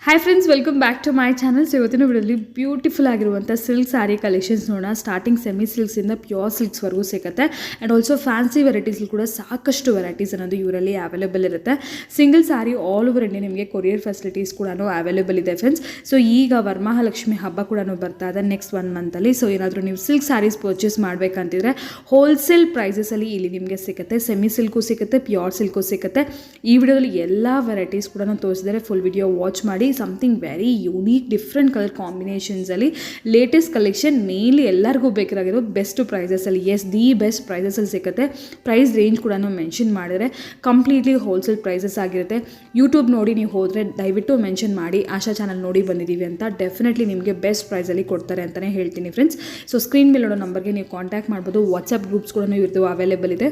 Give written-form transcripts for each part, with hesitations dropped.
Hi friends, welcome back to my channel. So ಇವತ್ತಿನ ವಿಡಿಯೋಲಿ beautiful ಆಗಿರುವಂಥ ಸಿಲ್ಕ್ ಸ್ಯಾರಿ ಕಲೆಕ್ಷನ್ಸ್ ನೋಡೋಣ. ಸ್ಟಾರ್ಟಿಂಗ್ ಸೆಮಿ ಸಿಲ್ಕ್ಸಿಂದ ಪ್ಯೂರ್ ಸಿಲ್ಕ್ಸ್ವರೆಗೂ ಸಿಗುತ್ತೆ. ಆ್ಯಂಡ್ ಆಲ್ಸೋ ಫ್ಯಾನ್ಸಿ ವೆರೈಟೀಸ್ಲಿ ಕೂಡ ಸಾಕಷ್ಟು ವೆರೈಟೀಸ್ ಅನ್ನೋದು ಇವರಲ್ಲಿ ಅವೈಲೇಬಲ್ ಇರುತ್ತೆ. Single sari all over India ನಿಮಗೆ ಕೊರಿಯರ್ ಫೆಸಿಲಿಟೀಸ್ ಕೂಡ ಅವೈಲೇಬಲ್ ಇದೆ ಫ್ರೆಂಡ್ಸ್. ಸೊ ಈಗ ವರಮಹಾಲಕ್ಷ್ಮಿ ಹಬ್ಬ ಕೂಡ ಬರ್ತಾ ಇದೆ ನೆಕ್ಸ್ಟ್ 1 ಮಂತಲ್ಲಿ. ಸೊ ಏನಾದರೂ ನೀವು ಸಿಲ್ಕ್ ಸ್ಯಾರೀಸ್ ಪರ್ಚೇಸ್ ಮಾಡಬೇಕಂತಿದ್ರೆ ಹೋಲ್ಸೇಲ್ ಪ್ರೈಸಸಲ್ಲಿ ಇಲ್ಲಿ ನಿಮಗೆ ಸಿಗುತ್ತೆ. ಸೆಮಿ ಸಿಲ್ಕು ಸಿಗುತ್ತೆ, ಪ್ಯೂರ್ ಸಿಲ್ಕು ಸಿಗುತ್ತೆ. ಈ ವಿಡಿಯೋದಲ್ಲಿ ಎಲ್ಲ ವೆರೈಟೀಸ್ ಕೂಡ ತೋರಿಸಿದರೆ ಫುಲ್ ವಿಡಿಯೋ ವಾಚ್ ಮಾಡಿ. Something very unique different colour ಕಾಂಬಿನೇಷನ್ಸಲ್ಲಿ ಲೇಟೆಸ್ಟ್ ಕಲೆಕ್ಷನ್, ಮೇನ್ಲಿ ಎಲ್ಲರಿಗೂ ಬೇಕಾಗಿರೋ ಬೆಸ್ಟ್ ಪ್ರೈಸಸಲ್ಲಿ, ದಿ ಬೆಸ್ಟ್ ಪ್ರೈಸಸಲ್ಲಿ ಸಿಗುತ್ತೆ. ಪ್ರೈಸ್ ರೇಂಜ್ ಕೂಡ ಮೆನ್ಷನ್ ಮಾಡಿದರೆ ಕಂಪ್ಲೀಟ್ಲಿ ಹೋಲ್ಸೇಲ್ ಪ್ರೈಸಸ್ ಆಗಿರುತ್ತೆ. ಯೂಟ್ಯೂಬ್ ನೋಡಿ ನೀವು ಹೋದರೆ ದಯವಿಟ್ಟು ಮೆನ್ಷನ್ ಮಾಡಿ ಆಶಾ ಚಾನಲ್ ನೋಡಿ ಬಂದಿದ್ದೀವಿ ಅಂತ. ಡೆಫಿನೆಟ್ಲಿ ನಿಮಗೆ ಬೆಸ್ಟ್ ಪ್ರೈಸಲ್ಲಿ ಕೊಡ್ತಾರೆ ಅಂತಲೇ ಹೇಳ್ತೀನಿ ಫ್ರೆಂಡ್ಸ್. ಸೊ ಸ್ಕ್ರೀನ್ ಮೇಲೆ ನೋಡೋ ನಂಬರ್ಗೆ ನೀವು ಕಾಂಟ್ಯಾಕ್ಟ್ ಮಾಡ್ಬೋದು. ವಾಟ್ಸಪ್ ಗ್ರೂಪ್ಸ್ ಕೂಡ ಇರ್ತೀವಿ, ಅವೈಲೇಬಲ್ ಇದೆ.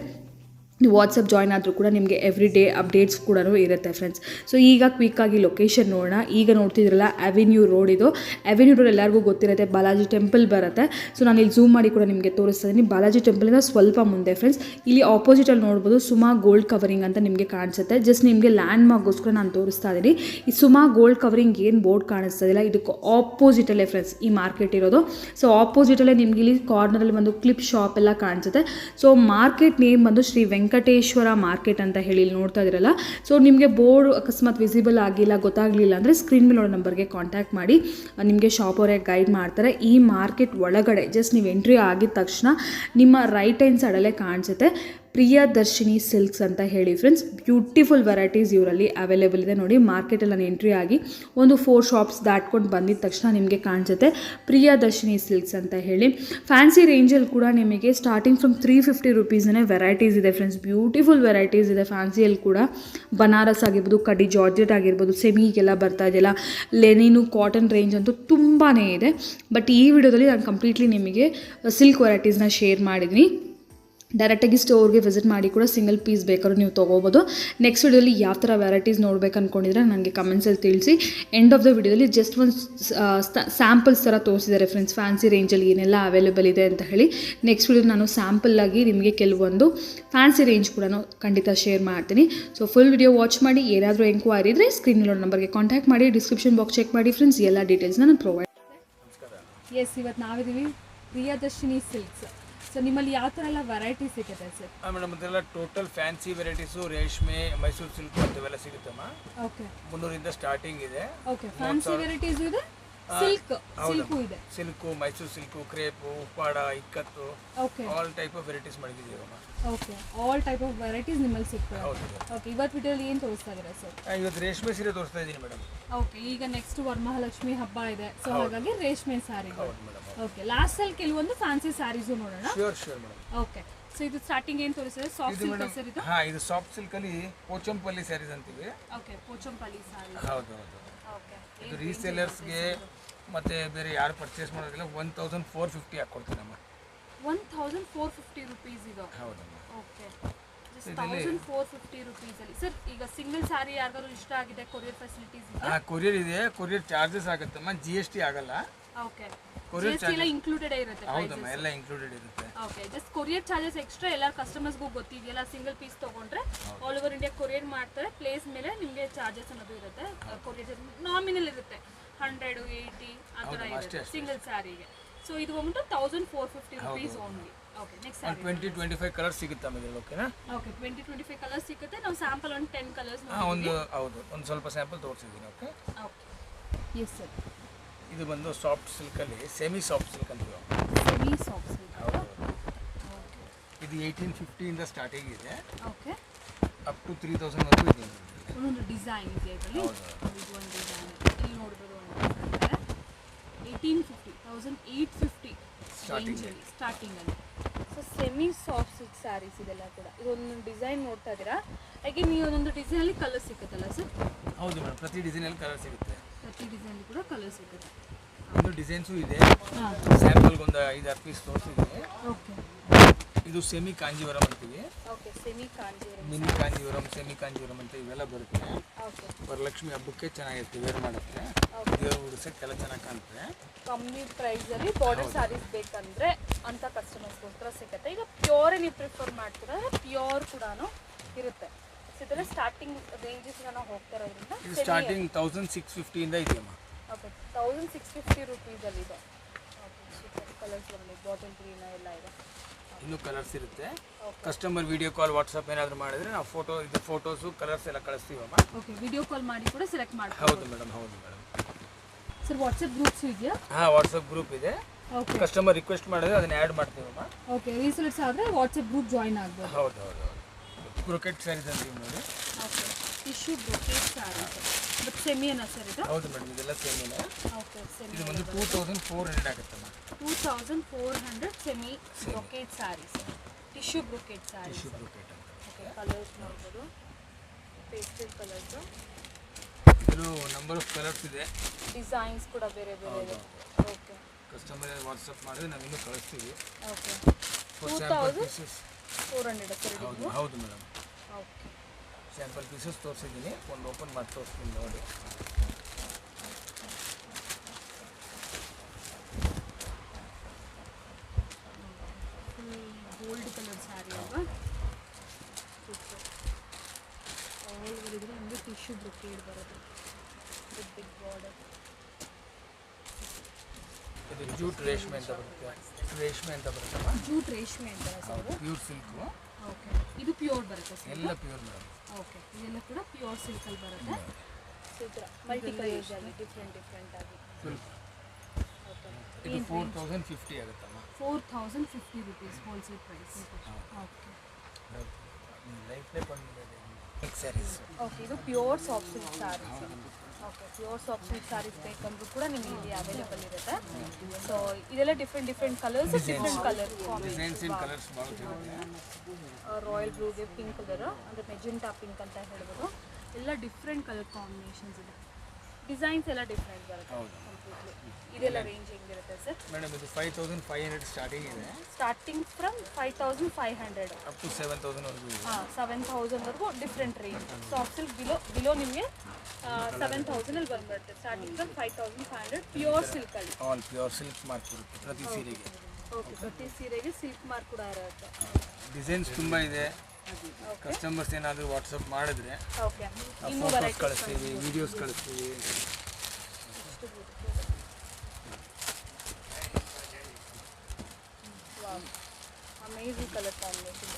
ನೀವು ವಾಟ್ಸಪ್ ಜಾಯ್ನ್ ಆದರೂ ಕೂಡ ನಿಮಗೆ ಎವ್ರಿ ಡೇ ಅಪ್ಡೇಟ್ಸ್ ಕೂಡ ಇರುತ್ತೆ ಫ್ರೆಂಡ್ಸ್. ಸೊ ಈಗ ಕ್ವಿಕ್ಕಾಗಿ ಲೊಕೇಶನ್ ನೋಡೋಣ. ಈಗ ನೋಡ್ತಿದ್ರಲ್ಲ ಅವೆನ್ಯೂ ರೋಡ್, ಇದು ಅವೆನ್ಯೂ ರೋಡ್ ಎಲ್ಲರಿಗೂ ಗೊತ್ತಿರುತ್ತೆ, ಬಾಲಾಜಿ ಟೆಂಪಲ್ ಬರುತ್ತೆ. ಸೊ ನಾನು ಇಲ್ಲಿ ಝೂಮ್ ಮಾಡಿ ಕೂಡ ನಿಮಗೆ ತೋರಿಸ್ತಾ ಇದ್ದೀನಿ. ಬಾಲಾಜಿ ಟೆಂಪಲಿಂದ ಸ್ವಲ್ಪ ಮುಂದೆ ಫ್ರೆಂಡ್ಸ್, ಇಲ್ಲಿ ಆಪೋಸಿಟಲ್ಲಿ ನೋಡ್ಬೋದು ಸುಮಾ ಗೋಲ್ಡ್ ಕವರಿಂಗ್ ಅಂತ ನಿಮಗೆ ಕಾಣಿಸುತ್ತೆ. ಜಸ್ಟ್ ನಿಮಗೆ ಲ್ಯಾಂಡ್ ಮಾರ್ಕ್ಗೋಸ್ಕರ ನಾನು ತೋರಿಸ್ತಾ ಇದ್ದೀನಿ. ಈ ಸುಮಾ ಗೋಲ್ಡ್ ಕವರಿಂಗ್ ಏನು ಬೋರ್ಡ್ ಕಾಣಿಸ್ತಾ ಇಲ್ಲ, ಇದಕ್ಕೆ ಆಪೋಸಿಟಲ್ಲೇ ಫ್ರೆಂಡ್ಸ್ ಈ ಮಾರ್ಕೆಟ್ ಇರೋದು. ಸೊ ಆಪೋಸಿಟಲ್ಲೇ ನಿಮಗೆ ಇಲ್ಲಿ ಕಾರ್ನರಲ್ಲಿ ಒಂದು ಕ್ಲಿಪ್ ಶಾಪ್ ಎಲ್ಲ ಕಾಣಿಸುತ್ತೆ. ಸೊ ಮಾರ್ಕೆಟ್ ನೇಮ್ ಬಂದು ಶ್ರೀ ವೆಂಕಟೇಶ್ವರ ಮಾರ್ಕೆಟ್ ಅಂತ ಹೇಳಿ ಇಲ್ಲಿ ನೋಡ್ತಾ ಇದ್ದೀರಲ್ಲ. ಸೊ ನಿಮಗೆ ಬೋರ್ಡ್ ಅಕಸ್ಮಾತ್ ವಿಸಿಬಲ್ ಆಗಿಲ್ಲ, ಗೊತ್ತಾಗಲಿಲ್ಲ ಅಂದರೆ ಸ್ಕ್ರೀನ್ ಮೇಲೆ ನೋಡೋ ನಂಬರ್ಗೆ ಕಾಂಟ್ಯಾಕ್ಟ್ ಮಾಡಿ, ನಿಮಗೆ ಶಾಪ್ ಅವರೇ ಗೈಡ್ ಮಾಡ್ತಾರೆ. ಈ ಮಾರ್ಕೆಟ್ ಒಳಗಡೆ ಜಸ್ಟ್ ನೀವು ಎಂಟ್ರಿ ಆಗಿದ ತಕ್ಷಣ ನಿಮ್ಮ ರೈಟ್ ಹ್ಯಾಂಡ್ ಸೈಡಲ್ಲೇ ಕಾಣಿಸುತ್ತೆ ಪ್ರಿಯದರ್ಶಿನಿ ಸಿಲ್ಕ್ಸ್ ಅಂತ ಹೇಳಿ ಫ್ರೆಂಡ್ಸ್. ಬ್ಯೂಟಿಫುಲ್ ವೆರೈಟೀಸ್ ಇವರಲ್ಲಿ ಅವೈಲೇಬಲ್ ಇದೆ ನೋಡಿ. ಮಾರ್ಕೆಟಲ್ಲಿ ನಾನು ಎಂಟ್ರಿ ಆಗಿ ಒಂದು 4 ಶಾಪ್ಸ್ ದಾಟ್ಕೊಂಡು ಬಂದಿದ ತಕ್ಷಣ ನಿಮಗೆ ಕಾಣಿಸುತ್ತೆ ಪ್ರಿಯದರ್ಶಿನಿ ಸಿಲ್ಕ್ಸ್ ಅಂತ ಹೇಳಿ. ಫ್ಯಾನ್ಸಿ ರೇಂಜಲ್ಲಿ ಕೂಡ ನಿಮಗೆ ಸ್ಟಾರ್ಟಿಂಗ್ ಫ್ರಮ್ 350 ರುಪೀಸೇ ವೆರೈಟೀಸ್ ಇದೆ ಫ್ರೆಂಡ್ಸ್. ಬ್ಯೂಟಿಫುಲ್ ವೆರೈಟೀಸ್ ಇದೆ ಫ್ಯಾನ್ಸಿಯಲ್ಲಿ ಕೂಡ. ಬನಾರಸ್ ಆಗಿರ್ಬೋದು, ಕಡಿ ಜಾರ್ಜೆಟ್ ಆಗಿರ್ಬೋದು, ಸೆಮಿಗೆಲ್ಲ ಬರ್ತಾ ಇದೆಯಲ್ಲ, ಲೆನಿನು, ಕಾಟನ್ ರೇಂಜ್ ಅಂತೂ ತುಂಬಾ ಇದೆ. ಬಟ್ ಈ ವಿಡಿಯೋದಲ್ಲಿ ನಾನು ಕಂಪ್ಲೀಟ್ಲಿ ನಿಮಗೆ ಸಿಲ್ಕ್ ವೆರೈಟೀಸ್ನ ಶೇರ್ ಮಾಡಿದ್ದೀನಿ. ಡೈರೆಕ್ಟಾಗಿ ಸ್ಟೋರ್ಗೆ ವಿಸಿಟ್ ಮಾಡಿ ಕೂಡ ಸಿಂಗಲ್ ಪೀಸ್ ಬೇಕಾದ್ರೂ ನೀವು ತೊಗೋಬೋದು. ನೆಕ್ಸ್ಟ್ ವಿಡಿಯೋಲಿ ಯಾವ ಥರ ವೆರೈಟೀಸ್ ನೋಡ್ಬೇಕು ಅಂದ್ಕೊಂಡಿದ್ರೆ ನನಗೆ ಕಮೆಂಟ್ಸಲ್ಲಿ ತಿಳಿಸಿ. ಎಂಡ್ ಆಫ್ ದ ವಿಡಿಯೋದಲ್ಲಿ ಜಸ್ಟ್ ಒಂದು ಸ್ಯಾಂಪಲ್ಸ್ ಥರ ತೋರಿಸಿದ್ದಾರೆ ಫ್ರೆಂಡ್ಸ್, ಫ್ಯಾನ್ಸಿ ರೇಂಜಲ್ಲಿ ಏನೆಲ್ಲ ಅವೈಲೇಬಲ್ ಇದೆ ಅಂತ ಹೇಳಿ. ನೆಕ್ಸ್ಟ್ ವಿಡಿಯೋ ನಾನು ಸ್ಯಾಂಪಲ್ಲಾಗಿ ನಿಮಗೆ ಕೆಲವೊಂದು ಫ್ಯಾನ್ಸಿ ರೇಂಜ್ ಕೂಡ ಖಂಡಿತ ಶೇರ್ ಮಾಡ್ತೀನಿ. ಸೊ ಫುಲ್ ವಿಡಿಯೋ ವಾಚ್ ಮಾಡಿ. ಏನಾದರೂ ಎಂಕ್ವೈರಿ ಇದ್ದರೆ ಸ್ಕ್ರೀನ್ ನೋಡೋ ನಂಬರ್ಗೆ ಕಾಂಟ್ಯಾಕ್ಟ್ ಮಾಡಿ, ಡಿಸ್ಕ್ರಿಪ್ಷನ್ ಬಾಕ್ಸ್ ಚೆಕ್ ಮಾಡಿ ಫ್ರೆಂಡ್ಸ್. ಎಲ್ಲ ಡೀಟೇಲ್ಸ್ನ ನಾನು ಪ್ರೊವೈಡ್. ಎಸ್, ಇವತ್ತು ನಾವಿದ್ದೀವಿ ಪ್ರಿಯದರ್ಶಿನಿ ಸಿಲ್ಕ್ಸ್. ಸೊ ನಿಮ್ಮಲ್ಲಿ ಯಾವ ಥರ ಎಲ್ಲ ವೆರೈಟಿ ಸಿಗುತ್ತೆ ಸರ್? ಮೇಡಮ್ ಅದೆಲ್ಲ ಟೋಟಲ್ ಫ್ಯಾನ್ಸಿ ವೆರೈಟೀಸು, ರೇಷ್ಮೆ, ಮೈಸೂರು ಸಿಲ್ಕ್ ಅಂತೆಲ್ಲ ಸಿಗುತ್ತಮ್ಮ. ಓಕೆ, 300 ಸ್ಟಾರ್ಟಿಂಗ್ ಇದೆ. ಓಕೆ, ಫ್ಯಾನ್ಸಿ ವೆರೈಟೀಸ್ ಇದೆ, ಸಿಲ್ಕು ಇದೆ, silk, Mysore silk, crepe, Uppada, ikkat, okay, all type of varieties ಮಾಡಿದ್ದೀವಮ್ಮ. Okay, all type of varieties ನಿಮ್ಮಲ್ಲಿ ಸಿಗ್ತದೆ. ಓಕೆ, ಇವತ್ತು ವಿಡಿಯೋಲಿ ಏನು ತೋರಿಸ್ತಾ ಇದ್ದೀರಾ ಸರ್? ಇವತ್ತು ರೇಷ್ಮೆ ಸೀರೆ ತೋರಿಸ್ತಾ ಇದ್ದೀನಿ ಮೇಡಮ್. ಓಕೆ, ಈಗ ನೆಕ್ಸ್ಟ್ ವರಮಹಾಲಕ್ಷ್ಮಿ ಹಬ್ಬ ಇದೆ, ಸೊ ಹಾಗಾಗಿ ರೇಷ್ಮೆ ಸ್ಯಾರಿ. ಹೌದು ಮೇಡಮ್. ಓಕೆ, ಲಾಸ್ಟ್ ಅಲ್ಲಿ ಕೆಲವೊಂದು ಫ್ಯಾನ್ಸಿ ಸ್ಯಾರೀಸು ನೋಡೋಣ. Sure madam. ಓಕೆ, ಸೊ ಇದು ಸ್ಟಾರ್ಟಿಂಗ್ ಏನು ತೋರಿಸಿದ್ರೆ ಸಾಫ್ಟ್ ಸಿಲ್ಕ್ ಸರ್ ಇದು? ಇದು ಸಾಫ್ಟ್ ಸಿಲ್ಕ್ ಅಲ್ಲಿ ಪೋಚಂಪಲ್ಲಿ ಸ್ಯಾರೀಸ್ ಅಂತೀವಿ. ಓಕೆ, ಪೋಚಂಪಲ್ಲಿ ಸ್ಯಾರಿ. ಹೌದು. ಓಕೆ, ಇದು ರೀಸೇಲರ್ಸ್ಗೆ ಮತ್ತೆ ಬೇರೆ ಯಾರು ಪರ್ಚೇಸ್ ಮಾಡೋದಿಲ್ಲ 1450 ಹಾಕೊಡ್ತೀನಮ್ಮ. 1450 ರುಪೀಸ್ ಇದು? ಹೌದಮ್ಮ. ಓಕೆ, 1450 ರುಪೀಸಲ್ಲಿ ಸರ್. ಈಗ ಸಿಂಗಲ್ ಸ್ಯಾರಿ ಯಾರಿಗಾದ್ರು ಇಷ್ಟ ಆಗಿದೆ, ಕೊರಿಯರ್ ಫೆಸಿಲಿಟೀಸ್ ಇದೆ? ಕೊರಿಯರ್ ಇದೆ, ಕೊರಿಯರ್ ಚಾರ್ಜಸ್ ಆಗುತ್ತಮ್ಮ, GST ಆಗಲ್ಲ. ಓಕೆ, GST ಎಲ್ಲ ಇನ್ಕ್ಲೂಡೆಡ್ ಇರುತ್ತೆ? ಹೌದಮ್ಮ, ಎಲ್ಲ ಇನ್ಕ್ಲೂಡೆಡ್ ಇರುತ್ತೆ. Okay, just courier charges extra ಎಲ್ಲ ಕಸ್ಟಮರ್ಸ್ಗೂ ಗೊತ್ತಿದೆಯಲ್ಲ. ಸಿಂಗಲ್ ಪೀಸ್ ತೊಗೊಂಡ್ರೆ ಆಲ್ ಓವರ್ ಇಂಡಿಯಾ ಕೊರಿಯರ್ ಮಾಡ್ತಾರೆ. ಪ್ಲೇಸ್ ಮೇಲೆ ನಿಮಗೆ ಚಾರ್ಜಸ್ ಅನ್ನೋದು ಇರುತ್ತೆ. ಕೊರಿಯರ್ ನಾಮಿನಲ್ ಇರುತ್ತೆ, 100, 80 ಆ ಥರ ಇರುತ್ತೆ ಸಿಂಗಲ್ ಸ್ಯಾರಿಗೆ. ಸೊ ಇದು ಬಂದ್ಬಿಟ್ಟು 1450 rupees only. Okay, next 20-25 colours ಸಿಗುತ್ತೆ ಆಮೇಲೆ. ಓಕೆನಾ? ಓಕೆ, 20-25 ಕಲರ್ಸ್ ಸಿಗುತ್ತೆ. ನಾವು ಸ್ಯಾಂಪಲ್ ಒಂದು 10 ಕಲರ್ಸ್ ಒಂದು ಸ್ವಲ್ಪ ಸ್ಯಾಂಪಲ್ ತೋರಿಸಿದ್ದೀನಿ. Okay, yes sir. ಇದು ಬಂದು ಸಾಫ್ಟ್ ಸಿಲ್ಕಲ್ಲಿ ಸೆಮಿ ಸಾಫ್ಟ್ ಸಿಲ್ಕ್ ಅಂತೀವಿ. Semi soft silk. ಇದು 1850 ಇಂದ ಸ್ಟಾರ್ಟಿಂಗ್ ಇದೆ. ಓಕೆ, ಅಪ್ ಟು 3000 ವರೆಗೂ ಇದೆ. ಒಂದು ಡಿಸೈನ್ ಇದೆ ಇದರಲ್ಲಿ. ಇದು ಒಂದು ಡಿಸೈನ್ ಇಲ್ಲಿ ನೋಡ್ಬೋದು. 1850, 1850 ಸ್ಟಾರ್ಟಿಂಗ್ ಅಲ್ಲಿ. So semi soft silk saris ಇದೆಲ್ಲ ಕೂಡ. ಇದೊಂದು ಡಿಸೈನ್ ನೋಡ್ತಾ ಇದ್ದೀರಾ? ಹಾಗೆ ನೀವು ಒಂದೊಂದು ಡಿಸೈನಲ್ಲಿ ಕಲರ್ ಸಿಗುತ್ತಲ್ಲ ಸರ್? ಹೌದು ಮೇಡಮ್, ಪ್ರತಿ ಡಿಸೈನಲ್ಲಿ ಕಲರ್ ಸಿಗುತ್ತೆ. ಪ್ರತಿ ಡಿಸೈನಲ್ಲಿ ಕೂಡ ಕಲರ್ ಸಿಗುತ್ತೆ. ಒಂದು ಡಿಸೈನ್ಸು ಇದೆ, ಸ್ಯಾಂಪಲ್ಗೆ ಒಂದು 5-6 ಪೀಸ್ ತೋರಿಸಿದ್ದೀನಿ. ಓಕೆ, ಇದು ಸೆಮಿ ಕಾಂಜೀವರಂ ಅಂತೀವಿ. Okay, semi Kanjeevaram, mini Kanjeevaram, semi Kanjeevaram ಅಂತ ಇವೆಲ್ಲ ಬರುತ್ತೆ. ಓಕೆ, ವರಲಕ್ಷ್ಮಿ ಹಬ್ಬಕ್ಕೆ ಚೆನ್ನಾಗಿರುತ್ತೆ, ವೇರ್ ಮಾಡುತ್ತೆ, ದೇವ್ರ ಉಡ್ಸಕ್ಕೆಲ್ಲ ಚೆನ್ನಾಗಿ ಕಾಣುತ್ತೆ. ಕಮ್ಮಿ ಪ್ರೈಸಲ್ಲಿ ಬಾರ್ಡರ್ ಸ್ಯಾರೀಸ್ ಬೇಕಂದ್ರೆ ಅಂತ ಕಸ್ಟಮರ್ಸ್ಗೋಸ್ಕರ ಸಿಗುತ್ತೆ. ಈಗ ಪ್ಯೂರ್ ನೀವು ಪ್ರಿಫರ್ ಮಾಡ್ತೀರಾ? ಪ್ಯೂರ್ ಕೂಡ ಇರುತ್ತೆ. ಇದರ ಸ್ಟಾರ್ಟಿಂಗ್ ರೇಂಜಸ್ ನಾವು ಹೋಗ್ತಾ ಇರೋದ್ರಿಂದ ಇದು ಸ್ಟಾರ್ಟಿಂಗ್ 1650 ಇಂದ ಇದೆಯಮ್ಮ. ಓಕೆ 1650 ರುಪೀಸಲ್ಲಿ ಇದೆ. ಓಕೆ ಸೂಪರ್ ಕಲರ್ಸ್ ಬರಲಿ, ಬಾಟಲ್ ಗ್ರೀನ್ ಎಲ್ಲ ಇದೆ. ಇನ್ನೂ ಕಲರ್ಸ್ ಇರುತ್ತೆ. ಕಸ್ಟಮರ್ ವಿಡಿಯೋ ಕಾಲ್ ವಾಟ್ಸಪ್ ಏನಾದರೂ ಮಾಡಿದ್ರೆ ನಾವು ಫೋಟೋಸು ಕಲರ್ಸ್ ಎಲ್ಲ ಕಳಿಸ್ತೀವಮ್ಮ. ಓಕೆ ವಿಡಿಯೋ ಕಾಲ್ ಮಾಡಿ ಕೂಡ ಸೆಲೆಕ್ಟ್ ಮಾಡ್ತೀವಿ. ಹೌದು ಮೇಡಮ್, ಹೌದು ಮೇಡಮ್. ಸರ್ ವಾಟ್ಸಪ್ ಗ್ರೂಪ್ಸ್ ಇದೆಯಾ? ಹಾಂ, ವಾಟ್ಸಪ್ ಗ್ರೂಪ್ ಇದೆ. ಓಕೆ ಕಸ್ಟಮರ್ ರಿಕ್ವೆಸ್ಟ್ ಮಾಡಿದ್ರೆ ಅದನ್ನ ಆ್ಯಡ್ ಮಾಡ್ತೀವಮ್ಮ. ಓಕೆ ರೀಸೆಲರ್ಸ್ ಆದರೆ ವಾಟ್ಸಪ್ ಗ್ರೂಪ್ ಜಾಯಿನ್ ಆಗ್ಬೋದು. ಹೌದು ಹೌದು ಹೌದು. ಬ್ರೊಕೆಟ್ ಸ್ಯಾರೀಸ್ ಅಂತೀವಿ ನೋಡಿ. Okay tissue brocade sarees but ಸೆಮಿಯನಾ ಸರ್ ಇದು? ಹೌದು ಮೇಡಮ್, ಇದೆಲ್ಲ ಸೇಮಿನೇ. ಓಕೆ ಸೆಮಿ ಇದು ಬಂದು 2400 ಆಗುತ್ತಮ್ಮ. 2400 semi brocade saris, tissue brocade saris. Tissue brocade ಅಂತ. ಓಕೆ ಕಲರ್ಸ್ ನೋಡ್ಬೋದು, ಪೇಸ್ಟಲ್ ಕಲರ್ಸ್, ಇದು ನಂಬರ್ ಆಫ್ ಕಲರ್ಸ್ ಇದೆ. ಡಿಸೈನ್ಸ್ ಕೂಡ ಬೇರೆ ಬೇರೆ ಇದೆ. ಓಕೆ ಕಸ್ಟಮರ್ ವಾಟ್ಸಪ್ ಮಾಡಿದ್ರೆ ನಾವು ಇನ್ನೂ ಕಳಿಸ್ತೀವಿ. Okay for sample pieces 400 sir ಇದು? ಹೌದು ಹೌದು ಮೇಡಮ್. ಓಕೆ ಸ್ಯಾಂಪಲ್ ಪೀಸಸ್ ತೋರಿಸಿದ್ದೀನಿ, ಒಂದು ಓಪನ್ ಮಾಡಿ ತೋರಿಸ್ತೀನಿ ನೋಡಿ. ಗೋಲ್ಡ್ ಕಲರ್ ಸ್ಯಾರಿ ಅಲ್ವಾ? ಆಲ್ ಬರಿದ್ರೆ ನಿಮಗೆ ಟಿಶ್ಯೂ ಬ್ರೊಕೇಡ್ ಬರುತ್ತೆ ವಿತ್ ಬಿಗ್ ಬಾರ್ಡರ್. ಇದು ಜೂಟ್ ರೇಷ್ಮೆ ಅಂತ ಬರುತ್ತೆ. ರೇಷ್ಮೆ ಅಂತ ಬರುತ್ತಮ್ಮ. ಜೂಟ್ ರೇಷ್ಮೆ ಅಂತಾರ ಸರ್? Pure silk. ಓಕೆ ಇದು ಪ್ಯೂರ್ ಬರುತ್ತೆ ಸರ್? ಎಲ್ಲ ಪ್ಯೂರ್ ಮೇಡಮ್. ಓಕೆ ಇದೆಲ್ಲ ಕೂಡ ಪ್ಯೂರ್ ಸಿಲ್ಕಲ್ಲಿ ಬರುತ್ತೆ. ಸೂಪರ್ ಮಲ್ಟಿ ಕಲರ್ಸಲ್ಲಿ ಡಿಫ್ರೆಂಟ್ ಆಗಿ. ಓಕೆ ಇದು 4050 ಆಗುತ್ತಮ್ಮ. 4050 ರುಪೀಸ್ ಹೋಲ್ಸೇಲ್ ಪ್ರೈಸ್. ಓಕೆ ಲೈಫ್ಲೇ ಬಂದಿದೆ ಮಿಕ್ಸ್ ಸ್ಯಾರೀಸ್. ಓಕೆ ಇದು pure soft silk sarees. Okay pure soft silk sarees ಬೇಕಂದ್ರೂ ಕೂಡ ನಿಮಗೆ ಇಲ್ಲಿ ಅವೈಲೇಬಲ್ ಇರುತ್ತೆ. ಸೊ ಇದೆಲ್ಲ different colours, different colour designs in colours ಭಾಳ ಸಿಗುತ್ತೆ. ರಾಯಲ್ ಬ್ಲೂಗೆ ಪಿಂಕ್ ಕಲರ್ ಅಂದರೆ ಮೆಜೆಂಟಾ ಪಿಂಕ್ ಅಂತ ಹೇಳ್ಬೋದು. ಎಲ್ಲ ಡಿಫ್ರೆಂಟ್ ಕಲರ್ ಕಾಂಬಿನೇಷನ್ಸ್ ಇದೆ, ಡಿಸೈನ್ಸ್ ಎಲ್ಲ ಡಿಫ್ರೆಂಟ್ ಬರುತ್ತೆ ಕಂಪ್ಲೀಟ್ಲಿ. ಇದೆಲ್ಲ ರೇಂಜ್ ಹೆಂಗಿರುತ್ತೆ ಸರ್? ಮೇಡಮ್ ಇದು 5500 ಸ್ಟಾರ್ಟಿಂಗ್ ಇದೆ. ಸ್ಟಾರ್ಟಿಂಗ್ ಫ್ರಮ್ 5500 ಅಪ್ ಟು 7000 ವರೆಗೂ ಇದೆ. ಹಾಂ 7000 ವರೆಗೂ different range. Soft silk below ನಿಮಗೆ 7000 ಅಲ್ಲಿ ಬಂದ್ಬಿಡುತ್ತೆ. ಸ್ಟಾರ್ಟಿಂಗ್ ಫ್ರಮ್ 5500 ಪ್ಯೂರ್ ಸಿಲ್ಕಲ್ಲಿ. ಆಲ್ ಪ್ಯೂರ್ ಸಿಲ್ಕ್ ಮಾರ್ಕ್ ಇರುತ್ತೆ ಪ್ರತಿ ಸೀರೆಗೆ. ಓಕೆ ಪ್ರತಿ ಸೀರೆಗೆ ಸಿಲ್ಕ್ ಮಾರ್ಕ್ ಕೂಡ ಇರುತ್ತೆ. ಡಿಸೈನ್ಸ್ ತುಂಬ ಇದೆ. ಕಸ್ಟಮರ್ಸ್ ಏನಾದರೂ ವಾಟ್ಸಪ್ ಮಾಡಿದ್ರೆ ಓಕೆ ಇನ್ನೂ ಫೋಟೋಸ್ ವೆರೈಟೀಸ್ ಕಳಿಸ್ತೀವಿ, ವಿಡಿಯೋಸ್ ಕಳಿಸ್ತೀವಿ. ಅಮೇಝಿಂಗ್ ಕಲರ್ ಕಾಂಬಿನೇಷನ್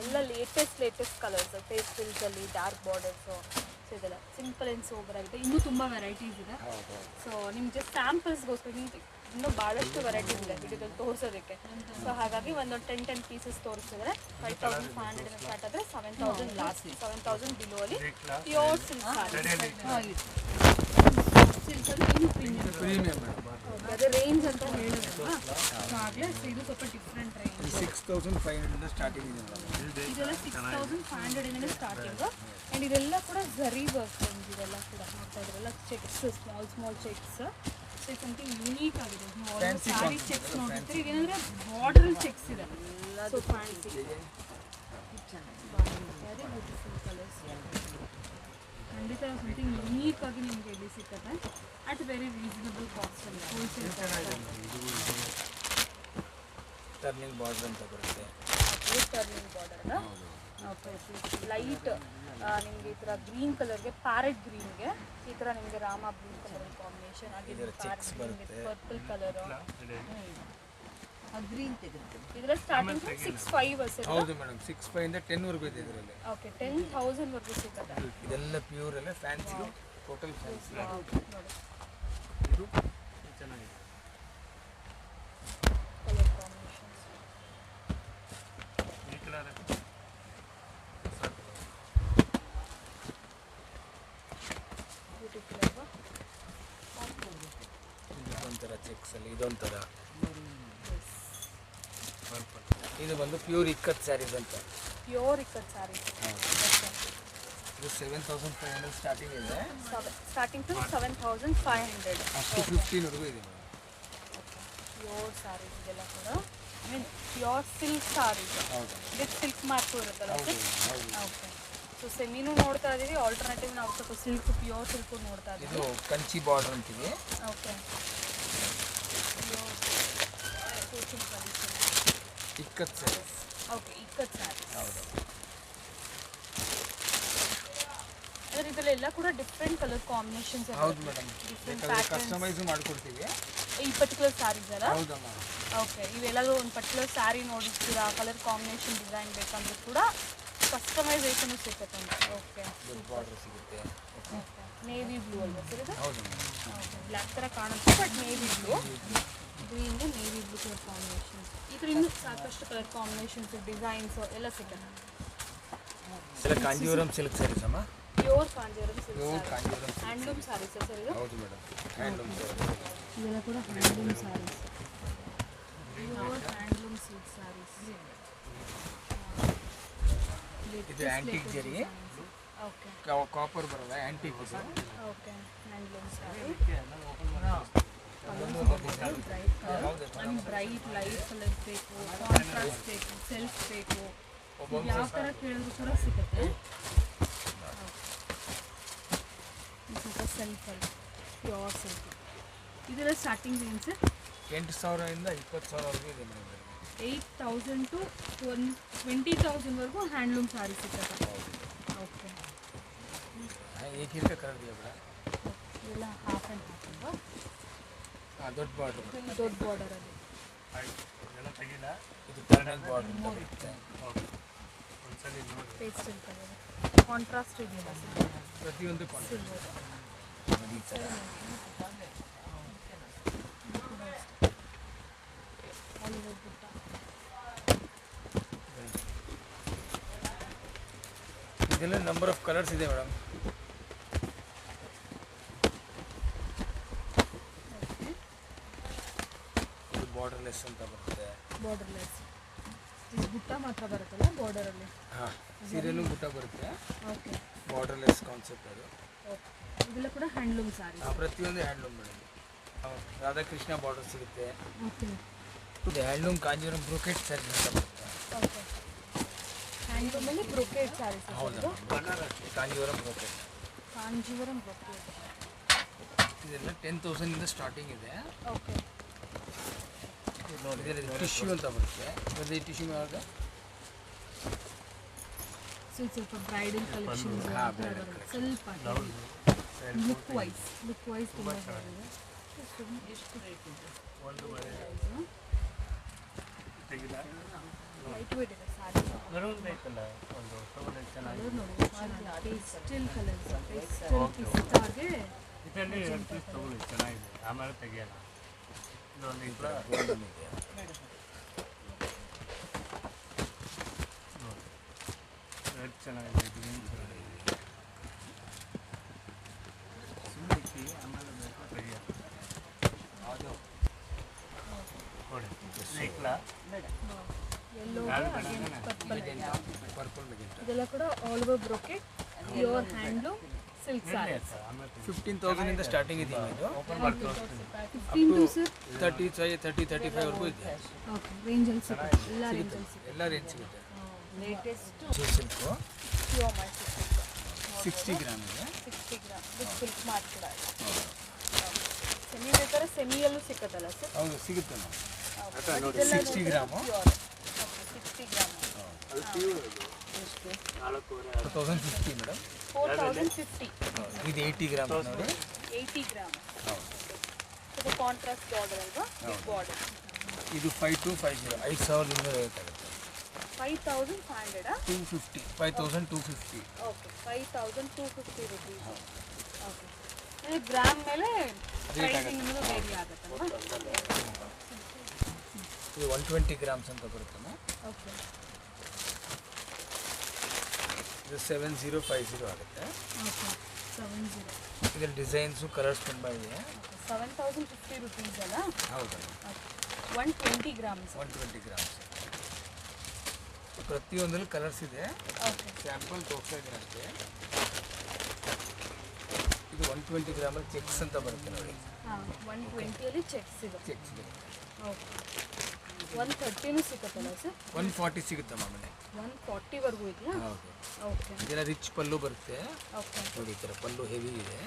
ಎಲ್ಲ ಲೇಟೆಸ್ಟ್ ಕಲರ್ಸ್, ಪೇಸ್ಟಲ್ಸಲ್ಲಿ ಡಾರ್ಕ್ ಬಾರ್ಡರ್ಸು. ಸೊ ಇದೆಲ್ಲ ಸಿಂಪಲ್ ಆ್ಯಂಡ್ ಸೋಬರ್ ಆಗಿದೆ. ಇನ್ನೂ ತುಂಬ ವೆರೈಟೀಸ್ ಇದೆ. ಸೊ ನಿಮ್ಗೆ ಜಸ್ಟ್ ಸ್ಯಾಂಪಲ್ಸ್ಗೋಸ್ಕರ ಇನ್ನೂ ಭಾಳಷ್ಟು ವೆರೈಟೀಸ್ ಇದೆ ವಿಡಿಯೋದಲ್ಲಿ ತೋರಿಸೋದಕ್ಕೆ. ಸೊ ಹಾಗಾಗಿ ಒಂದು 10 ಪೀಸಸ್ ತೋರಿಸಿದ್ರೆ 5500 ಸ್ಟಾರ್ಟ್ ಆದರೆ 7000 ಲಾಸ್ಟ್, 7000 ಬಿಲೋ ಅಲ್ಲಿ ಪ್ಯೂರ್ ಸಿಲ್ಕ್ ಸಿಲ್ಕಲ್ಲಿ ಇನ್ನು ಪ್ರೀಮಿಯಮ್ ಪ್ರೀಮಿಯಮ್ ಮೇಡಮ್. ಅದೇ ರೇಂಜ್ ಅಂತ ಹೇಳಿದ್ರಲ್ವಾ, ಆಗಲೇ ಇದು ಸ್ವಲ್ಪ ಡಿಫ್ರೆಂಟ್ ರೇಂಜ್. 6500 ಸ್ಟಾರ್ಟಿಂಗ್ ಇದೆ ಮೇಡಮ್. ಇದೆಲ್ಲ 6500 ಸ್ಟಾರ್ಟಿಂಗ್. ಆ್ಯಂಡ್ ಇದೆಲ್ಲ ಕೂಡ ಝರಿ ವರ್ಕ್ ರೇಂಜ್. ಇದೆಲ್ಲ ಕೂಡ ನೋಡ್ತಾ ಇದ್ರಲ್ಲ checks, small checks. So something unique ಆಗಿದೆ. ನೀವು ಸ್ಯಾರಿ ಚೆಕ್ಸ್ ನೋಡ್ತೀರಿ, ಇದೇನಂದರೆ ಬಾರ್ಡರಲ್ಲಿ ಚೆಕ್ಸ್ ಇದೆ. So fancy beautiful colours. ಖಂಡಿತ ಸಮಥಿಂಗ್ ಯೂನೀಕ್ ಆಗಿ ನಿಮಗೆ ಇಲ್ಲಿ ಸಿಗುತ್ತೆ ಅಟ್ ವೆರಿ ರೀಸನಬಲ್ ಕಾಸ್ಟಲ್ಲಿ, ಹೋಲ್ಸೇಲ್ ಕಾಸ್ಟ್. ಟರ್ನಿಂಗ್ ಬಾರ್ಡರ್ ಅಂತ ಬರುತ್ತೆ. Turning border. ಓಕೆ ಲೈಟ್ ನಿಮಗೆ ಈ ಥರ ಗ್ರೀನ್ ಕಲರ್ಗೆ, ಪ್ಯಾರೆಟ್ ಗ್ರೀನ್ಗೆ ಈ ಥರ ನಿಮಗೆ ರಾಮ ಬ್ಲೂ ಕಲರ್ ಕಾಂಬಿನೇಷನ್ ಆಗಿದೆ. ಪರ್ಪಲ್ ಕಲರ್ ಗ್ರೀನ್ ತೆಗೆದು ಇದರ ಸ್ಟಾರ್ಟಿಂಗ್ 65 ಸರ್? ಹೌದು ಮೇಡಮ್, 65 ಇಂದ 10 ವರೆಗೂ ಇದೆ ಇದರಲ್ಲಿ. ಓಕೆ 10,000 ವರೆಗೂ ಸಿಗುತ್ತೆ. ಇದೆಲ್ಲ ಪ್ಯೂರ್ ಎಲ್ಲ ಫ್ಯಾನ್ಸಿ, ಟೋಟಲ್ ಫ್ಯಾನ್ಸಿ. ನೋಡಿ ಇದು ಚೆನ್ನಾಗಿದೆ ಕಲರ್ ಕಾಂಬಿನೇಷನ್ಸ್. ಈ ಕಲರ್ ಬ್ಯೂಟಿಫುಲ್ ಅಲ್ವಾ? ಇದೊಂಥರ ಚೆಕ್ಸಲ್ಲಿ ಇದೊಂಥರ. ಇದು ಬಂದು ಪ್ಯೂರ್ ಇಕ್ಕತ್ ಸ್ಯಾರೀಸ್ ಅಂತ. ಪ್ಯೂರ್ ಇಕ್ಕತ್ ಸ್ಯಾರಿ. ಇದು 7500 ಸ್ಟಾರ್ಟಿಂಗ್ ಇದೆ. ಸ್ಟಾರ್ಟಿಂಗ್ ಟು 7500 ಅಪ್ ಟು 15 ವರೆಗೂ ಇದೆ. ಪ್ಯೂರ್ ಸ್ಯಾರೀಸ್ ಇದೆಲ್ಲ ಕೂಡ. I mean pure silk saris with silk mark ಇರುತ್ತಲ್ಲ. ಓಕೆ ಸೊ ಸೆಮಿನೂ ನೋಡ್ತಾ ಇದ್ದೀವಿ, ಆಲ್ಟರ್ನೇಟಿವ್ ನಾವು ಸ್ವಲ್ಪ ಸಿಲ್ಕ್, ಪ್ಯೂರ್ ಸಿಲ್ಕು ನೋಡ್ತಾ ಇದ್ದೀವಿ. ಇದು ಕಂಚಿ ಬಾರ್ಡರ್ ಅಂತೀವಿ. ಓಕೆ ಇಕ್ಕತ್ ಸ್ಯಾರೀಸ್. ಓಕೆ ಇಕ್ಕತ್ ಸ್ಯಾರೀಸ್. ಹೌದು. ಸರ್ ಇದರಲ್ಲೆಲ್ಲ ಕೂಡ ಡಿಫ್ರೆಂಟ್ ಕಲರ್ ಕಾಂಬಿನೇಷನ್ಸ್ ಹೌದು ಮೇಡಮ್, ಬೇಕಾದ್ರೆ ಕಸ್ಟಮೈಸು ಮಾಡ್ಕೊಡ್ತೀವಿ. ಈ ಪರ್ಟಿಕ್ಯುಲರ್ ಸ್ಯಾರೀಸ್ ಅಲ್ಲ? ಹೌದಮ್ಮ. ಓಕೆ, ಇವೆಲ್ಲರೂ ಒಂದು ಪರ್ಟಿಕ್ಯುಲರ್ ಸ್ಯಾರಿ ನೋಡಿರ್ತೀರಾ, ಕಲರ್ ಕಾಂಬಿನೇಷನ್ ಡಿಸೈನ್ ಬೇಕಂದ್ರೂ ಕೂಡ ಕಸ್ಟಮೈಸೇಷನ್ ಸಿಗುತ್ತೆ ಅಂತ. ಓಕೆ, ಬಾರ್ಡರ್ ಸಿಗುತ್ತೆ. ನೇವಿ ಬ್ಲೂ ಅಲ್ವಾ ಸರ್ ಇದು? ಹೌದು ಓಕೆ, ಬ್ಲ್ಯಾಕ್ ಥರ ಕಾಣುತ್ತೆ but navy blue. Green navy blue colour combinations. ಇದ್ರ ಇನ್ನೂ ಸಾಕಷ್ಟು ಕಲರ್ ಕಾಂಬಿನೇಷನ್ಸ್ ಡಿಸೈನ್ಸ್ ಎಲ್ಲ ಸಿಗುತ್ತೆ. ಎಲ್ಲ ಕಾಂಜೀವರಂ ಸಿಲ್ಕ್ ಸ್ಯಾರೀಸ್ ಅಮ್ಮ. Pure Kanjeevaram silk pure Kanjeevaram handloom saris sir ಇದು? ಹೌದು ಮೇಡಮ್, ಹ್ಯಾಂಡ್ಲೂಮ್ ಇದೆಲ್ಲ ಕೂಡ handloom saris, pure handloom silk saris. ಇದು ಆ್ಯಂಟಿಕ್ ಜರಿ, ಓಕೆ ಕಾಪರ್ ಬರಲ್ಲ, ಆ್ಯಂಟಿಕ್ ಇದು. Okay, handloom sari. Bright light colour ಬೇಕು, ಕಾಂಟ್ರಾಸ್ಟ್ ಬೇಕು, ಸೆಲ್ಫ್ ಬೇಕು, ಯಾವ ಥರ ಕೇಳಿದ್ರು ಕೂಡ ಸಿಗುತ್ತೆ. ಸ್ವಲ್ಪ ಸೆಲ್ಫಲ್ಲಿ ಪ್ಯೂರ್ ಸಿಲ್ಕ್. ಇದೆಲ್ಲ ಸ್ಟಾರ್ಟಿಂಗ್ ರೇಂಜ್ 8,000 ಇಂದ 20,000ವರೆಗೂ ಇದೆ ಮೇಡಮ್. 8,000 to 20,000ವರೆಗೂ ಹ್ಯಾಂಡ್ಲೂಮ್ ಸ್ಯಾರಿ ಸಿಗುತ್ತೆ. ಓಕೆ, एक ही का कर दिया बड़ा ಇದೆಲ್ಲ ಹಾಫ್ ಆ್ಯಂಡ್ ಹಾಫ್ ಅಲ್ವಾ? ದೊಡ್ಡ ಬಾರ್ಡರ್, ದೊಡ್ಡ ಬಾರ್ಡರಲ್ಲಿ ಇದು Karnataka border pastel colour contrast ಇದೆಯಲ್ಲ ಪ್ರತಿಯೊಂದು ಸಿಲ್ವರ್. ಹಾಲಿವುಡ್ ಬುಟ್ಟ. ಇದೆಲ್ಲ ನಂಬರ್ ಆಫ್ ಕಲರ್ಸ್ ಇದೆ ಮೇಡಮ್. ಬಾರ್ಡರ್ಲೆಸ್ ಅಂತ ಬರುತ್ತೆ. ಬಾರ್ಡರ್ಲೆಸ್ ಬುಟ್ಟ ಮಾತ್ರ ಬರುತ್ತಲ್ಲ ಬಾರ್ಡರಲ್ಲಿ? ಹಾಂ, ಸೀರೆನೂ ಬುಟ್ಟ ಬರುತ್ತೆ. ಓಕೆ, ಬಾರ್ಡರ್ಲೆಸ್ ಕಾನ್ಸೆಪ್ಟ್ ಅದು. ಓಕೆ, ಇದೆಲ್ಲ ಕೂಡ ಹ್ಯಾಂಡ್ಲೂಮ್ ಸ್ಯಾರಿ. ಪ್ರತಿಯೊಂದು ಹ್ಯಾಂಡ್ಲೂಮ್ ಮೇಡಮ್. ರಾಧಾಕೃಷ್ಣ ಬಾರ್ಡರ್ ಸಿಗುತ್ತೆ. ಓಕೆ, ಇದು ಹ್ಯಾಂಡ್ಲೂಮ್ ಕಾಂಜೀವರಂ ಬ್ರೊಕೆಟ್ ಸ್ಯಾರಿ ಅಂತ ಬರುತ್ತೆ. ಓಕೆ, ಹ್ಯಾಂಡ್ಲೂಮಲ್ಲಿ ಬ್ರೊಕೇಡ್ ಸ್ಯಾರೀಸ್. ಹೌದಾ, ಕಾಂಜೀವರಂ ಬ್ರೊಕೆಟ್. ಕಾಂಜೀವರಂ ಬ್ರೊಕೇಡ್ ಇದೆಲ್ಲ 10,000 ಇಂದ ಸ್ಟಾರ್ಟಿಂಗ್ ಇದೆ. ಓಕೆ, ಇದೆಲ್ಲ ಟಿಶ್ಯೂ ಅಂತ ಬರುತ್ತೆ. ಮತ್ತು ಈ ಟಿಶ್ಯೂ ಯಾವಾಗ ಸ್ವಲ್ಪ ಬ್ರೈಡಲ್ ಕಲೆಕ್ಷನ್ಸ್ ಸ್ವಲ್ಪ ಲುಕ್ ವೈಸ್ ತುಂಬ ಚೆನ್ನಾಗಿದೆ. ಎಷ್ಟು ರೇಟ್ ಇದೆ? ಲೈಟ್ ವೇಟ್ ಇದೆ ಸ್ಯಾರಿ. ಕಲರ್ ನೋಡಿ, ಪೇಸ್ಟಲ್ ಕಲರ್ಸ್, ಪೇಸ್ಟಲ್ ಪಿಸ್ತಾಗೆ ಚೆನ್ನಾಗಿದೆ. ಆಮೇಲೆ ತೆಗಿಯಲ್ಲ. ರೆಡ್ ಚೆನ್ನಾಗಿದೆ, ಗ್ರೀನ್ ಚೆನ್ನಾಗಿದೆ. ಸುಮ್ಮನೆ ಆಮೇಲೆ ಬೇಕು ತೆಗಿಯಲ್ಲ. ಅದು ನೋಡಿ ಇದೆಲ್ಲ ಕೂಡ all over brocade pure handloom silk saris. 15,000 ಇಂದ ಸ್ಟಾರ್ಟಿಂಗ್ ಇದೆ ಇದು. 15 to sir 30-35ವರೆಗೂ ಇದೆ. ಓಕೆ, ರೇಂಜಲ್ಲಿ ಸಿಗುತ್ತೆ, ಎಲ್ಲ ರೇಂಜಲ್ಲಿ ಸಿಗುತ್ತೆ. ಎಲ್ಲ ರೇಂಜ್ ಸಿಗುತ್ತೆ. ಲೇಟೆಸ್ಟ್ ಸಿಲ್ಕು ಪ್ಯೂರ್ ಮೈ ಸಿಲ್ಕ್ 60 ಗ್ರಾಮ್ ಇದೆ. 60 ಗ್ರಾಮ್ ವಿತ್ ಸಿಲ್ಕ್ ಮಾರ್ಕ್ ಕೂಡ ಇದೆ. ಸೆಮಿ ಬೇಕಾದ್ರೆ ಸೆಮಿಯಲ್ಲೂ ಸಿಕ್ಕತ್ತಲ್ಲ ಸರ್? ಹೌದು, ಸಿಗುತ್ತೆ ನಾವು. 60 ಗ್ರಾಮು, 60 ಗ್ರಾಮ್ 4,050 ಮೇಡಮ್. 4,050. ಇದು 80 ಗ್ರಾಮ್ ನೋಡಿ. 80 ಗ್ರಾಮ್. ಇದು ಕಾಂಟ್ರಾಸ್ಟ್ ಬಾರ್ಡರ್ ಅಲ್ವಾ? Big border. ಇದು 5250, 5,250 ಆಗುತ್ತೆ. 5,500 250, 5,250. Okay, 5,250 rupees. ಓಕೆ, ಅಂದರೆ ಗ್ರಾಮ್ ಮೇಲೆ ಪ್ರೈಸಿಂಗ್ ನಿಮಗೆ ವೇರಿ ಆಗುತ್ತಲ್ವಾ? ಇದು 120 ಗ್ರಾಮ್ಸ್ ಅಂತ ಬರುತ್ತಮ್ಮ. ಓಕೆ, ಇದು 7050 ಆಗುತ್ತೆ. ಓಕೆ, 70. ಇದರಲ್ಲಿ ಡಿಸೈನ್ಸು ಕಲರ್ಸ್ ತುಂಬ ಇದೆ. 7,050 ರುಪೀಸ್ ಅಲ್ಲ? ಹೌದಾ, 120 ಗ್ರಾಮ್ಸ್. 120 ಗ್ರಾಮ್ಸ್. ಪ್ರತಿಯೊಂದರಲ್ಲಿ ಕಲರ್ಸ್ ಇದೆ. ಓಕೆ, ಸ್ಯಾಂಪಲ್ ತೋರಿಸ್ತಾ ಇದ್ದೀನಿ ಅಷ್ಟೇ. ಇದು 120 ಗ್ರಾಮಲ್ಲಿ ಚೆಕ್ಸ್ ಅಂತ ಬರುತ್ತೆ ನೋಡಿ. ಹಾಂ, 120ಯಲ್ಲಿ ಚೆಕ್ಸ್ ಇದೆ. ಚೆಕ್ಸ್ ಇದೆ. ಓಕೆ, 130 ಸಿಗುತ್ತಲ್ಲ ಸರ್? 140 ಸಿಗುತ್ತಮ್ಮ ಆಮೇಲೆ. 140ವರೆಗೂ ಇದೆಯಾ? ಹೌದು. ಓಕೆ, ಇದೆಲ್ಲ ರಿಚ್ ಪಲ್ಲು ಬರುತ್ತೆ ಓಕೆ, ನೋಡಿ. ಈ ಥರ ಪಲ್ಲು ಹೆವಿ ಇದೆ.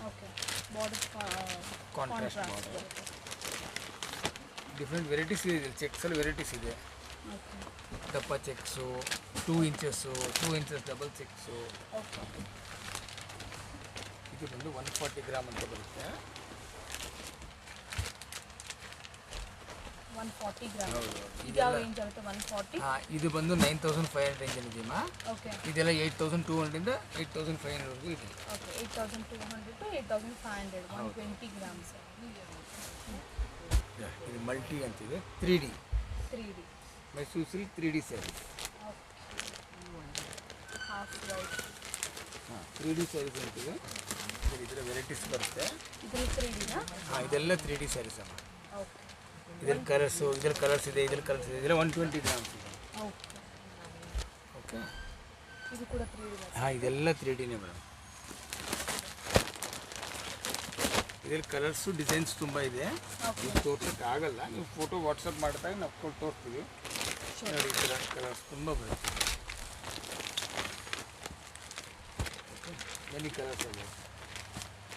Okay, border contrast border. Different varieties ಇದೆ. ಚೆಕ್ಸಲ್ಲಿ ವೆರೈಟೀಸ್ ಇದೆ. ಓಕೆ, ದಪ್ಪ checks, 2 inches, 2 inches double checks. Okay, quantity ಬಂದು 140 ಗ್ರಾಮ್ ಅಂತ ಬರುತ್ತೆ. 140 ಗ್ರಾಮ್. ಇದು ಯಾವ ರೇಂಜ್ ಆಗುತ್ತೆ 140? ಇದು ಬಂದು 9500 ರೇಂಜಲ್ಲಿ ಇದೆಯಮ್ಮ. ಓಕೆ. ಇದೆಲ್ಲ 8200 ಇಂದ 8500 ವರೆಗೂ ಇದೆ. Okay, 8200 to 8500, 120 grams. ಇದು ಮಲ್ಟಿ ಅಂತಿದೆ, 3D 3D Mysuru silk 3D saris. Half white. 3D saris ಅಂತಿದೆ. ಇದರ ವೆರೈಟೀಸ್ ಬರುತ್ತೆ. ಇದರಲ್ಲಿ 3Dನಾ? ಇದೆಲ್ಲ 3D ಸ್ಯಾರೀಸ್ ಅಮ್ಮ. ಓಕೆ. ಇದ್ರ ಕಲರ್ಸು, ಇದ್ರ ಕಲರ್ಸ್ ಇದೆ, ಇದ್ರ ಕಲರ್ಸ್ ಇದೆ. ಇದೆಲ್ಲ 120 ಗ್ರಾಮ್ಸ್ ಇದೆ. ಓಕೆ. ಓಕೆ. ಇದು ಕೂಡ 3D. ಇದೆಲ್ಲ 3Dನೇ ಮೇಡಮ್. ಇದ್ರಲ್ಲಿ ಕಲರ್ಸು ಡಿಸೈನ್ಸ್ ತುಂಬ ಇದೆ. ನೀವು ತೋರ್ಸೋಕ್ಕೆ ಆಗಲ್ಲ, ನೀವು ಫೋಟೋ ವಾಟ್ಸಪ್ ಮಾಡಿದಾಗ ನಾವು ತೋರಿಸ್ತೀವಿ. ನೋಡಿ ಈ ಥರ ಕಲರ್ಸ್ ತುಂಬ ಬರುತ್ತೆ. ಮೆನಿ ಕಲರ್ಸ್ ಇದೆ.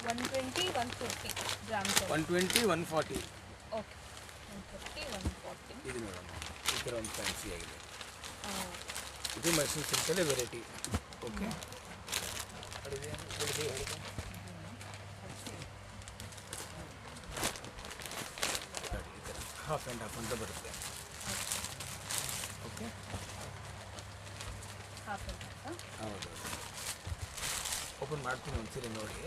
120, 150 ಗ್ರಾಮ್ಸ್. 120, 140. ಓಕೆ, 150, 140. ಇದು ಮೇಡಮ್, ಈ ಥರ ಒಂದು ಫ್ಯಾನ್ಸಿ ಆಗಿದೆ. ಇದು ಮೈಸೂರು ಸಿಲ್ಕಲ್ಲೇ variety. Okay. Half and half ಅಂತ ಬರುತ್ತೆ. ಓಕೆ. ಹಾಫ್ ಅಂತ. ಹೌದು. ಓಪನ್ ಮಾಡ್ತೀನಿ ಒಂದ್ಸರಿ ನೋಡಿ.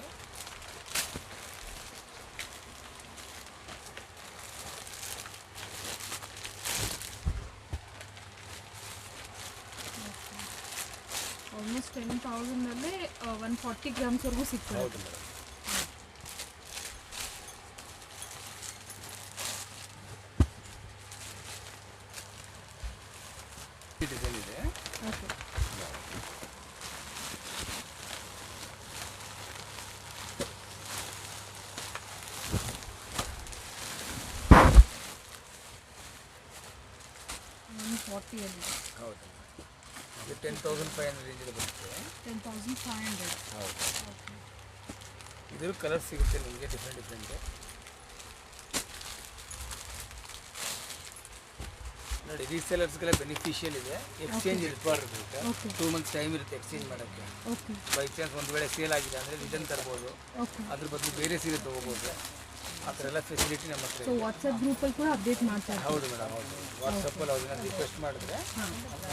ಆಲ್ಮೋಸ್ಟ್ 10,000 140 ಗ್ರಾಮ್ಸ್ವರೆಗೂ ಸಿಗ್ತದೆ. ಹೌದು ಮೇಡಮ್. ಡಿಸೈನ್ ಇದೆ. ಓಕೆ. ಹೌದು. ಇದು 10,500 ರೇಂಜಲ್ಲಿ ಬರುತ್ತೆ. 10,500. ಹೌದು. ಓಕೆ. ಇದ್ರ ಕಲರ್ ಸಿಗುತ್ತೆ ನಿಮಗೆ ಡಿಫ್ರೆಂಟ್. ನೋಡಿ, ರೀಸೇಲರ್ಸ್ಗೆಲ್ಲ ಬೆನಿಫಿಷಿಯಲ್ ಇದೆ. ಎಕ್ಸ್ಚೇಂಜ್ ಇರಬಾರ್ದು. 2 ಮಂತ್ಸ್ ಟೈಮ್ ಇರುತ್ತೆ ಎಕ್ಸ್ಚೇಂಜ್ ಮಾಡೋಕ್ಕೆ. ಓಕೆ. ಬೈ ಚಾನ್ಸ್ ಒಂದು ವೇಳೆ ಸೇಲ್ ಆಗಿದೆ ಅಂದರೆ ರಿಟರ್ನ್ ತರ್ಬೋದು. ಓಕೆ. ಅದ್ರ ಬದಲು ಬೇರೆ ಸೀರೆ ತೊಗೋಬೋದು. ಆ ಥರ ಎಲ್ಲ ಫೆಸಿಲಿಟಿ ನಮ್ಮ ಹತ್ರ ಸೊ ಇದೆ. ವಾಟ್ಸಪ್ ಗ್ರೂಪಲ್ಲಿ ಕೂಡ ಅಪ್ಡೇಟ್ ಮಾಡ್ತಾರೆ. ಹೌದು ಮೇಡಮ್, ಹೌದು. ವಾಟ್ಸಪ್ಪಲ್ಲಿ ಅವ್ರನ್ನ ರಿಕ್ವೆಸ್ಟ್ ಮಾಡಿದ್ರೆ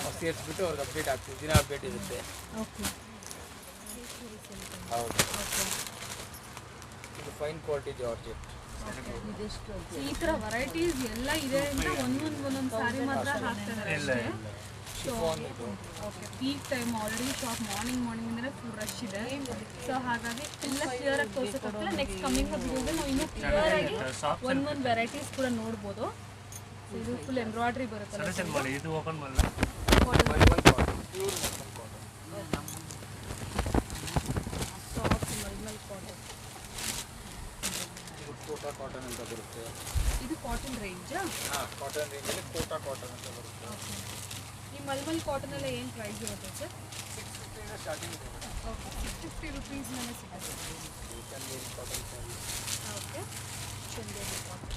ನಾವು ಸೇರಿಸ್ಬಿಟ್ಟು ಅವ್ರಿಗೆ ಅಪ್ಡೇಟ್ ಆಗ್ತೀವಿ. ದಿನ ಅಪ್ಡೇಟ್ ಇರುತ್ತೆ. ಓಕೆ. ಹೌದು. ಇದು ಫೈನ್ ಕ್ವಾಲಿಟಿ ಜಾರ್ಜೆಟ್. ಈ ಥರ ವೆರೈಟೀಸ್ ಎಲ್ಲ ಇದೆ ಅಂತ ಒಂದೊಂದು ಸಾರಿ ಮಾತ್ರ ಹಾಕ್ತಾರೆ ಅಷ್ಟೇ. ಶಿಫಾನ್ ಇದು. Okay. Peak time already shop morning full rush ಇದೆ. ಸೊ ಹಾಗಾಗಿ ಎಲ್ಲ ಕ್ಲಿಯರ್ ಆಗಿ ತೋರಿಸೋಕ್ಕಾಗಲ್ಲ. ನೆಕ್ಸ್ಟ್ ಕಮ್ಮಿಂಗ್ ವಿಡಿಯೋದಲ್ಲಿ ನಾವು ಇನ್ನೂ ಕ್ಲಿಯರ್ ಆಗಿ ಒಂದೊಂದು ವೆರೈಟೀಸ್ ಕೂಡ ನೋಡ್ಬೋದು. ಇದು ಫುಲ್ ಎಂಬ್ರಾಯ್ಡ್ರಿ ಬರುತ್ತಲ್ಲ. ಇದು ಓಪನ್ ಮಾಡಲ್ಲ. Soft mulmul cotton. Kota cotton ಅಂತ ಬರುತ್ತೆ. ಇದು ಕಾಟನ್ ರೇಂಜಾ? ಕಾಟನ್ ರೇಂಜಲ್ಲಿ ಕೋಟಾ ಕಾಟನ್ ಅಂತ ಬರುತ್ತೆ. ಈ ಮಲ್ಮಲ್ ಕಾಟನ್ ಎಲ್ಲ ಏನು ಪ್ರೈಸ್ ಇರುತ್ತೆ ಸರ್? 650 ಸ್ಟಾರ್ಟಿಂಗ್ ಇದೆ ಮೇಡಮ್. ಓಕೆ. 650 ರುಪೀಸ್ ಮೇಲೆ ಸಿಗುತ್ತೆ. Chanderi cotton sari. Okay. Chanderi cotton.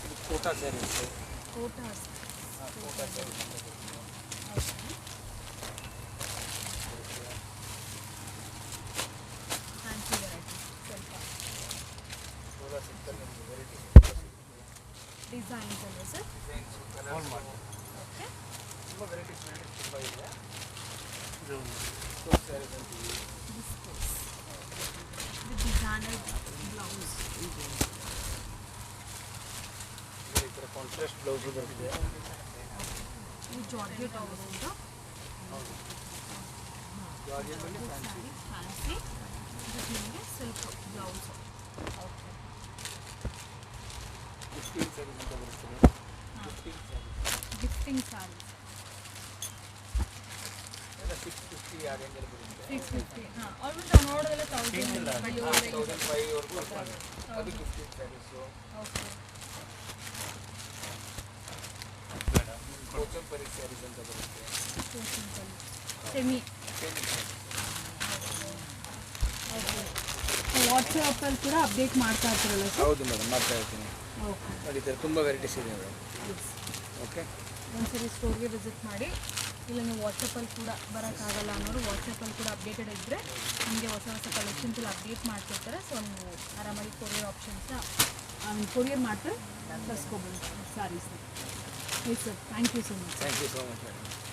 ಇದು ಕೋಟಾ ಸ್ಯಾರಿ ಇದೆ. ಕೋಟಾಸ್. ಕೋಟಾ ಸ್ಯಾರಿ ಅಂತ ಬರುತ್ತೆ. ಓಕೆ. ಫ್ಯಾನ್ಸಿ ವೆರೈಟಿ ಸ್ವಲ್ಪ ಸೋಲಾ ಸಿಲ್ಕಲ್ಲಿ ನಿಮಗೆ ವೆರೈಟಿ ಡಿಸೈನ್ಸ್ ಅಲ್ಲ ಸರ್? Designs colour okay. ತುಂಬ ವೆರೈಟೀಸ್ ತುಂಬ ಇದೆ. ಇದು ಕೋಟ್ ಸ್ಯಾರೀಸ್ ಅಂತೀವಿ. ಇದು ಡಿಸೈನರ್ ಬ್ಲೌಸ್. ಈ ಥರ ಕಾಂಟ್ರಾಸ್ಟ್ ಬ್ಲೌಸು ಬರುತ್ತೆ. ಇದು ಜಾರ್ಜೆಟ್ ಆಗೋದ್ರಿಂದ ಹೌದು. ಜಾರ್ಜೆಟಲ್ಲಿ ಫ್ಯಾನ್ಸಿ. ಫ್ಯಾನ್ಸಿ. ಇದಕ್ಕೆ ನಿಮಗೆ silk blouse. Okay. Gifting saris ಅಂತ ಬರುತ್ತದೆ. ಗಿಫ್ಟಿಂಗ್ ಸ್ಯಾರೀಸ್ ಎಲ್ಲ 650 ಆ ರೇಂಜಲ್ಲಿ ಬರುತ್ತೆ. 650. ಆಲ್ಮೋಸ್ಟ್ ನಾವು ನೋಡೋದೆಲ್ಲ 1000. 1500 ಬರುತ್ತೆ. ಅದು ಗಿಫ್ಟಿಂಗ್ ಸ್ಯಾರೀಸು. ಓಕೆ. ಕೋಚಂಪರಿ ಸ್ಯಾರೀಸ್ ಅಂತ ಬರುತ್ತೆ. ಸೆಮಿ. ಓಕೆ. ವಾಟ್ಸಪ್ಪಲ್ಲಿ ಕೂಡ ಅಪ್ಡೇಟ್ ಮಾಡ್ತಾ ಇರ್ತೀರಲ್ಲ ಸರ್? ಹೌದು ಮೇಡಮ್, ಮಾಡ್ತಾ ಇರ್ತೀನಿ. ಓಕೆ. ನೋಡಿ, ತುಂಬ ವೆರೈಟೀಸ್ ಇದೆ ಮೇಡಮ್. ಓಕೆ. ಒಂದ್ಸರಿ ಸ್ಟೋರ್ಗೆ ವಿಸಿಟ್ ಮಾಡಿ ಇಲ್ಲ ನೀವು ವಾಟ್ಸಪ್ಪಲ್ಲಿ ಕೂಡ ಬರೋಕ್ಕಾಗಲ್ಲ ಅನ್ನೋರು ವಾಟ್ಸಪ್ಪಲ್ಲಿ ಕೂಡ ಅಪ್ಡೇಟೆಡ್ ಇದ್ದರೆ ನಿಮಗೆ ಹೊಸ ಹೊಸ ಕಲೆಕ್ಷನ್ಸ್ ಎಲ್ಲ ಅಪ್ಡೇಟ್ ಮಾಡ್ತಿರ್ತಾರೆ. ಸೊ ನೀವು ಆರಾಮಾಗಿ ಕೊರಿಯರ್ ಆಪ್ಷನ್ಸ್ನ ಕೊರಿಯರ್ ಮಾಡ್ತಾರೆ ತರಿಸ್ಕೊಬೋದು ಸ್ಯಾರೀಸ್ನ. Yes sir, thank you so much. Thank you so much madam.